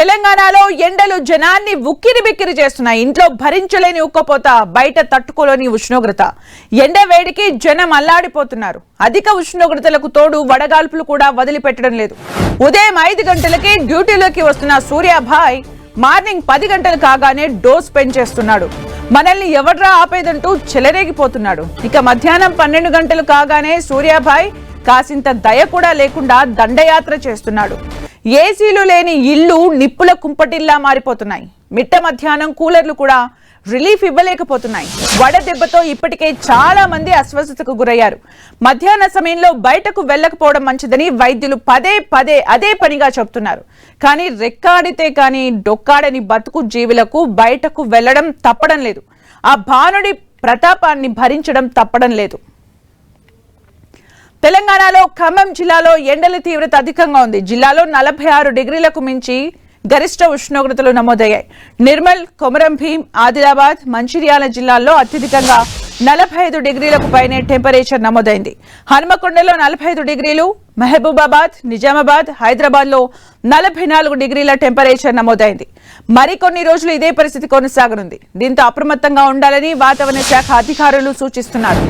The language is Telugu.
తెలంగాణలో ఎండలు జనాన్ని ఉక్కిరిబిక్కిరి చేస్తున్నాయి. ఇంట్లో భరించలేని ఉక్కపోత, బయట తట్టుకోలేని ఉష్ణోగ్రత. ఎండ వేడికి జనం అల్లాడిపోతున్నారు. అధిక ఉష్ణోగ్రతలకు తోడు వడగాల్పులు కూడా వదిలిపెట్టడం లేదు. ఉదయం 5 గంటలకి డ్యూటీలోకి వస్తున్న సూర్యాభాయ్ మార్నింగ్ 10 గంటలు కాగానే డోస్ పెంచేస్తున్నాడు. మనల్ని ఎవడ్రా ఆపేదంటూ చెలరేగిపోతున్నాడు. ఇక మధ్యాహ్నం 12 గంటలు కాగానే సూర్యాభాయ్ కాసింత దయ కూడా లేకుండా దండయాత్ర చేస్తున్నాడు. ఏసీలు లేని ఇల్లు నిప్పుల కుంపటిల్లా మారిపోతున్నాయి. మిట్ట మధ్యాహ్నం కూలర్లు కూడా రిలీఫ్ ఇవ్వలేకపోతున్నాయి. వడదెబ్బతో ఇప్పటికే చాలా మంది అస్వస్థతకు గురయ్యారు. మధ్యాహ్న సమయంలో బయటకు వెళ్ళకపోవడం మంచిదని వైద్యులు పదే పదే అదే పనిగా చెబుతున్నారు. కానీ రెక్కాడితే కానీ డొక్కాడని బతుకు జీవులకు బయటకు వెళ్లడం తప్పడం లేదు. ఆ భానుడి ప్రతాపాన్ని భరించడం తప్పడం లేదు. తెలంగాణలో ఖమ్మం జిల్లాలో ఎండల తీవ్రత అధికంగా ఉంది. జిల్లాలో 46 డిగ్రీలకు మించి గరిష్ట ఉష్ణోగ్రతలు నమోదయ్యాయి. నిర్మల్, కొమరం భీం, ఆదిలాబాద్, మంచిర్యాల జిల్లాల్లో అత్యధికంగా 45 డిగ్రీలకు పైనే టెంపరేచర్ నమోదైంది. హనుమకొండలో 45 డిగ్రీలు, మహబూబాబాద్, నిజామాబాద్, హైదరాబాద్ లో 44 డిగ్రీల టెంపరేచర్ నమోదైంది. మరికొన్ని రోజులు ఇదే పరిస్థితి కొనసాగనుంది. దీంతో అప్రమత్తంగా ఉండాలని వాతావరణ శాఖ అధికారులు సూచిస్తున్నారు.